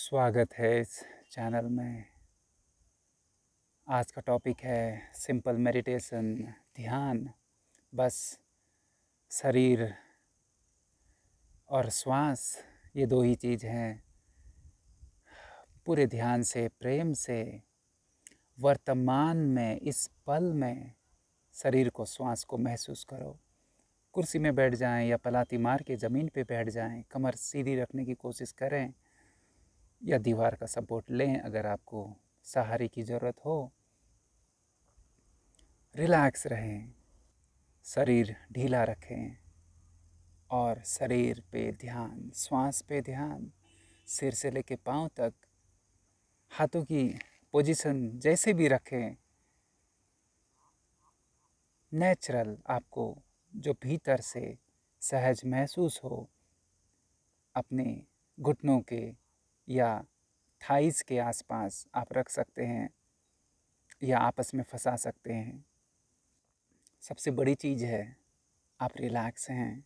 स्वागत है इस चैनल में। आज का टॉपिक है सिंपल मेडिटेशन, ध्यान। बस शरीर और श्वास, ये दो ही चीज़ हैं। पूरे ध्यान से, प्रेम से, वर्तमान में, इस पल में शरीर को, श्वास को महसूस करो। कुर्सी में बैठ जाएं या पलाती मार के ज़मीन पे बैठ जाएं, कमर सीधी रखने की कोशिश करें या दीवार का सपोर्ट लें अगर आपको सहारे की ज़रूरत हो। रिलैक्स रहें, शरीर ढीला रखें और शरीर पे ध्यान, श्वास पे ध्यान, सिर से लेके पाँव तक। हाथों की पोजीशन जैसे भी रखें, नेचुरल, आपको जो भीतर से सहज महसूस हो। अपने घुटनों के या थाइस के आसपास आप रख सकते हैं या आपस में फंसा सकते हैं। सबसे बड़ी चीज़ है आप रिलैक्स हैं,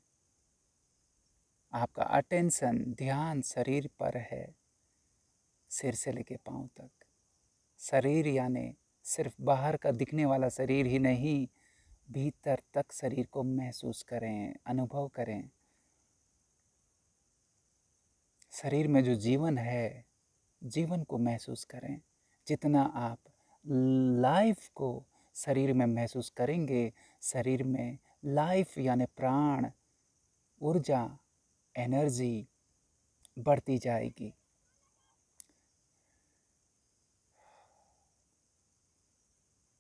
आपका अटेंशन, ध्यान शरीर पर है, सिर से लेके पाँव तक। शरीर यानी सिर्फ बाहर का दिखने वाला शरीर ही नहीं, भीतर तक शरीर को महसूस करें, अनुभव करें। शरीर में जो जीवन है, जीवन को महसूस करें। जितना आप लाइफ को शरीर में महसूस करेंगे, शरीर में लाइफ यानी प्राण, ऊर्जा, एनर्जी बढ़ती जाएगी।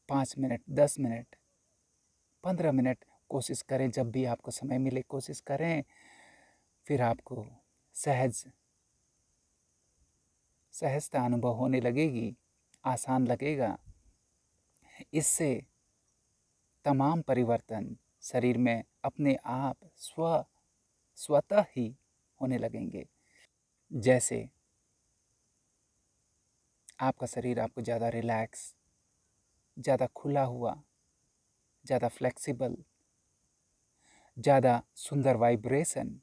पाँच मिनट, 10 मिनट, 15 मिनट कोशिश करें, जब भी आपको समय मिले कोशिश करें। फिर आपको सहजता अनुभव होने लगेगी, आसान लगेगा। इससे तमाम परिवर्तन शरीर में अपने आप स्वतः ही होने लगेंगे। जैसे आपका शरीर आपको ज़्यादा रिलैक्स, ज़्यादा खुला हुआ, ज़्यादा फ्लेक्सिबल, ज़्यादा सुंदर वाइब्रेशन,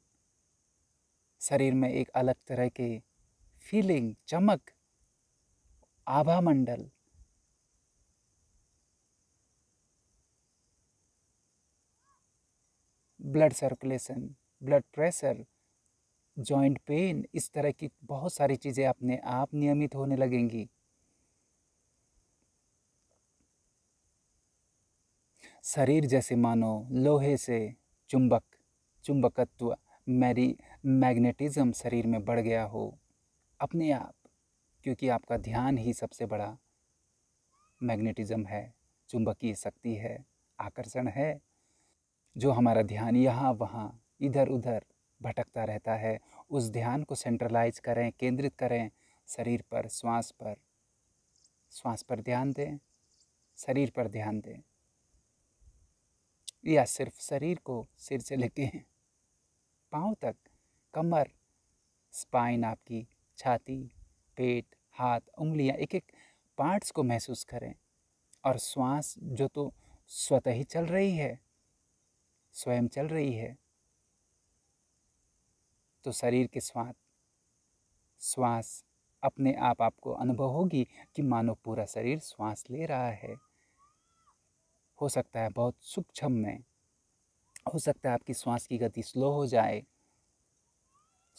शरीर में एक अलग तरह के फीलिंग, चमक, आभा मंडल, blood circulation, blood pressure, joint pain, इस तरह की बहुत सारी चीज़ें अपने आप नियमित होने लगेंगी। शरीर जैसे मानो लोहे से चुंबकत्व, मैग्नेटिज्म शरीर में बढ़ गया हो अपने आप, क्योंकि आपका ध्यान ही सबसे बड़ा मैग्नेटिज्म है, चुंबकीय शक्ति है, आकर्षण है। जो हमारा ध्यान यहाँ वहाँ इधर उधर भटकता रहता है, उस ध्यान को सेंट्रलाइज करें, केंद्रित करें शरीर पर, श्वास पर ध्यान दें, शरीर पर ध्यान दें, या सिर्फ शरीर को सिर से लेके पाँव तक, कमर, स्पाइन, आपकी छाती, पेट, हाथ, उंगलियां, एक एक पार्ट्स को महसूस करें। और श्वास जो तो स्वतः ही चल रही है, स्वयं चल रही है, तो शरीर के श्वास अपने आप आपको अनुभव होगी कि मानो पूरा शरीर श्वास ले रहा है। हो सकता है बहुत सूक्ष्म में, हो सकता है आपकी श्वास की गति स्लो हो जाए,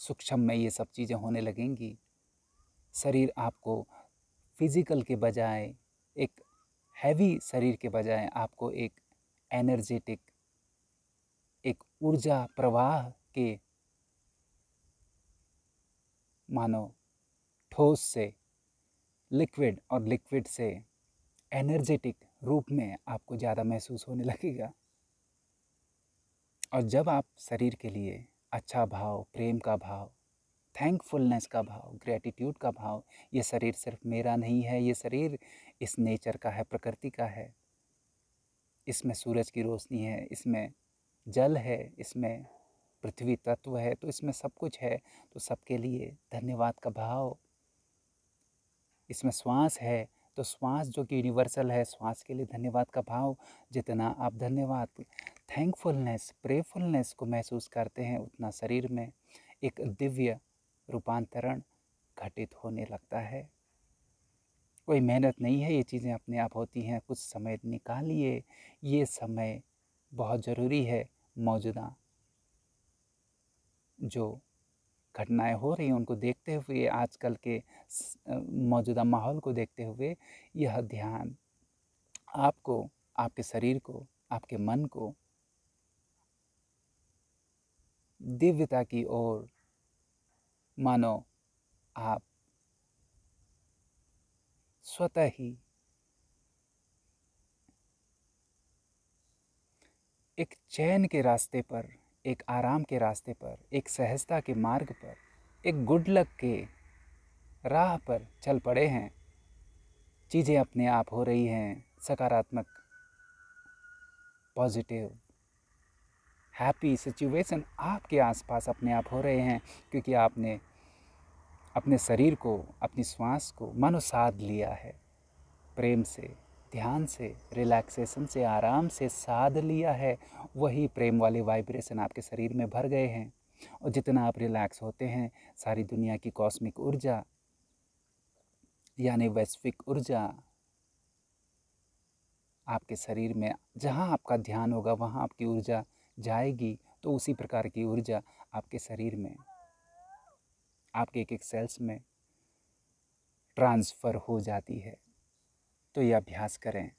सूक्ष्म में ये सब चीज़ें होने लगेंगी। शरीर आपको फिजिकल के बजाय, एक हैवी शरीर के बजाय आपको एक एनर्जेटिक, एक ऊर्जा प्रवाह के, मानो ठोस से लिक्विड और लिक्विड से एनर्जेटिक रूप में आपको ज़्यादा महसूस होने लगेगा। और जब आप शरीर के लिए अच्छा भाव, प्रेम का भाव, थैंकफुलनेस का भाव, ग्रेटिट्यूड का भाव, ये शरीर सिर्फ मेरा नहीं है, ये शरीर इस नेचर का है, प्रकृति का है, इसमें सूरज की रोशनी है, इसमें जल है, इसमें पृथ्वी तत्व है, तो इसमें सब कुछ है। तो सबके लिए धन्यवाद का भाव, इसमें श्वास है तो श्वास जो कि यूनिवर्सल है, श्वास के लिए धन्यवाद का भाव। जितना आप धन्यवाद, थैंकफुलनेस, प्रेफुलनेस को महसूस करते हैं, उतना शरीर में एक दिव्य रूपांतरण घटित होने लगता है। कोई मेहनत नहीं है, ये चीज़ें अपने आप होती हैं। कुछ समय निकालिए, ये समय बहुत ज़रूरी है। मौजूदा जो घटनाएं हो रही हैं उनको देखते हुए, आजकल के मौजूदा माहौल को देखते हुए, यह ध्यान आपको, आपके शरीर को, आपके मन को दिव्यता की ओर, मानो आप स्वतः ही एक चैन के रास्ते पर, एक आराम के रास्ते पर, एक सहजता के मार्ग पर, एक गुड लक के राह पर चल पड़े हैं। चीज़ें अपने आप हो रही हैं, सकारात्मक, पॉजिटिव, हैप्पी सिचुएशन आपके आसपास अपने आप हो रहे हैं, क्योंकि आपने अपने शरीर को, अपनी श्वास को मानो साध लिया है। प्रेम से, ध्यान से, रिलैक्सेशन से, आराम से साध लिया है। वही प्रेम वाले वाइब्रेशन आपके शरीर में भर गए हैं, और जितना आप रिलैक्स होते हैं, सारी दुनिया की कॉस्मिक ऊर्जा यानी वैश्विक ऊर्जा आपके शरीर में, जहाँ आपका ध्यान होगा वहाँ आपकी ऊर्जा जाएगी। तो उसी प्रकार की ऊर्जा आपके शरीर में, आपके एक एक सेल्स में ट्रांसफ़र हो जाती है। तो ये अभ्यास करें,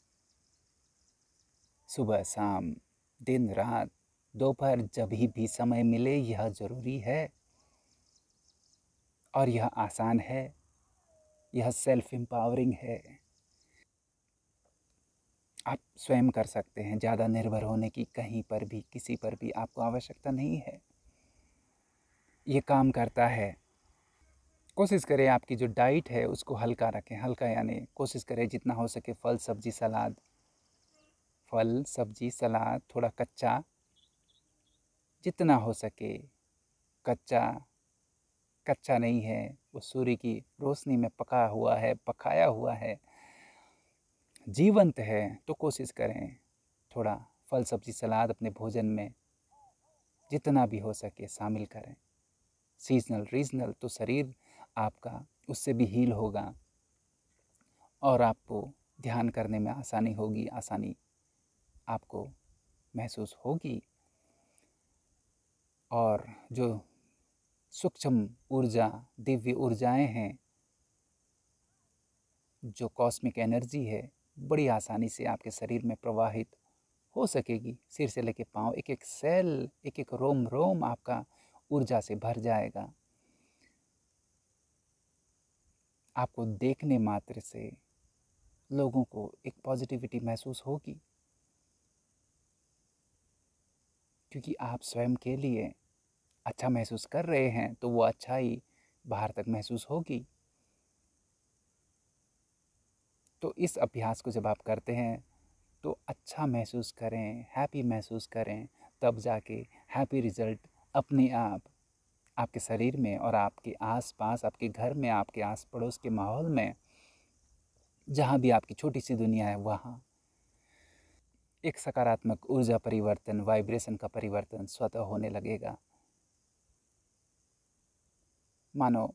सुबह शाम, दिन रात, दोपहर, जब भी समय मिले, यह ज़रूरी है। और यह आसान है, यह सेल्फ एम्पावरिंग है। आप स्वयं कर सकते हैं। ज़्यादा निर्भर होने की कहीं पर भी, किसी पर भी आपको आवश्यकता नहीं है। ये काम करता है। कोशिश करें आपकी जो डाइट है उसको हल्का रखें। हल्का यानी कोशिश करें जितना हो सके फल सब्जी सलाद, फल सब्जी सलाद, थोड़ा कच्चा, जितना हो सके। कच्चा कच्चा नहीं है, वो सूर्य की रोशनी में पका हुआ है, पकाया हुआ है, जीवंत है। तो कोशिश करें थोड़ा फल सब्जी सलाद अपने भोजन में जितना भी हो सके शामिल करें। सीजनल रीजनल, तो शरीर आपका उससे भी हील होगा, और आपको ध्यान करने में आसानी होगी, आसानी आपको महसूस होगी। और जो सूक्ष्म ऊर्जा, दिव्य ऊर्जाएं हैं, जो कॉस्मिक एनर्जी है, बड़ी आसानी से आपके शरीर में प्रवाहित हो सकेगी। सिर से लेकर पाँव, एक एक सेल, एक एक रोम रोम आपका ऊर्जा से भर जाएगा। आपको देखने मात्र से लोगों को एक पॉजिटिविटी महसूस होगी, क्योंकि आप स्वयं के लिए अच्छा महसूस कर रहे हैं, तो वो अच्छाई बाहर तक महसूस होगी। तो इस अभ्यास को जब आप करते हैं तो अच्छा महसूस करें, हैप्पी महसूस करें, तब जाके हैप्पी रिज़ल्ट अपने आप आपके शरीर में और आपके आस-पास, आपके घर में, आपके आस-पड़ोस के माहौल में, जहाँ भी आपकी छोटी-सी दुनिया है, वहाँ एक सकारात्मक ऊर्जा परिवर्तन, वाइब्रेशन का परिवर्तन स्वतः होने लगेगा। मानो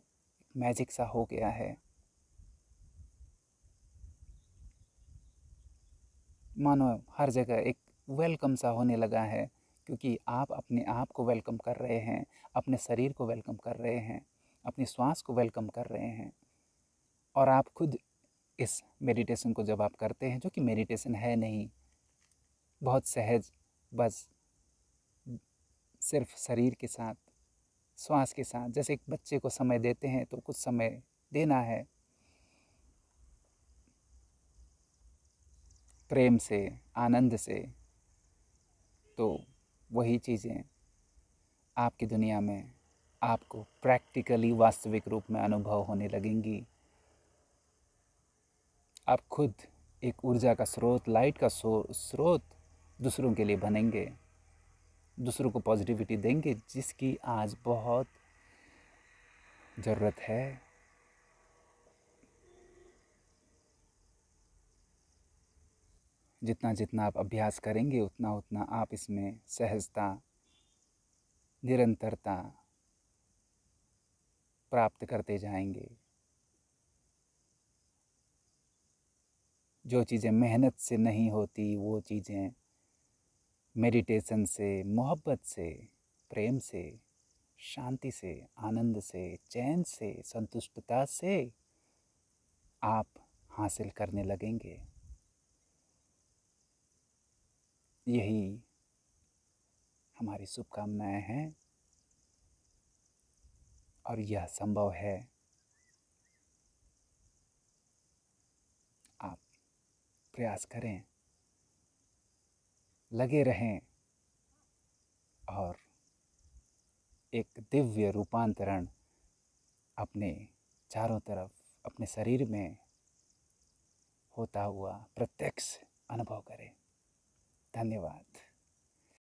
मैजिक सा हो गया है। मानो हर जगह एक वेलकम सा होने लगा है, क्योंकि आप अपने आप को वेलकम कर रहे हैं, अपने शरीर को वेलकम कर रहे हैं, अपनी श्वास को वेलकम कर रहे हैं। और आप खुद इस मेडिटेशन को जब आप करते हैं, जो कि मेडिटेशन है नहीं, बहुत सहज, बस सिर्फ शरीर के साथ, श्वास के साथ, जैसे एक बच्चे को समय देते हैं तो कुछ समय देना है, प्रेम से, आनंद से। तो वही चीज़ें आपकी दुनिया में आपको प्रैक्टिकली वास्तविक रूप में अनुभव होने लगेंगी। आप खुद एक ऊर्जा का स्रोत, लाइट का स्रोत दूसरों के लिए बनेंगे, दूसरों को पॉजिटिविटी देंगे, जिसकी आज बहुत ज़रूरत है। जितना जितना आप अभ्यास करेंगे, उतना उतना आप इसमें सहजता, निरंतरता, प्राप्त करते जाएंगे। जो चीज़ें मेहनत से नहीं होती वो चीज़ें मेडिटेशन से, मोहब्बत से, प्रेम से, शांति से, आनंद से, चैन से, संतुष्टता से आप हासिल करने लगेंगे। यही हमारी शुभकामनाएं हैं और यह संभव है। आप प्रयास करें, लगे रहें और एक दिव्य रूपांतरण अपने चारों तरफ, अपने शरीर में होता हुआ प्रत्यक्ष अनुभव करें। धन्यवाद।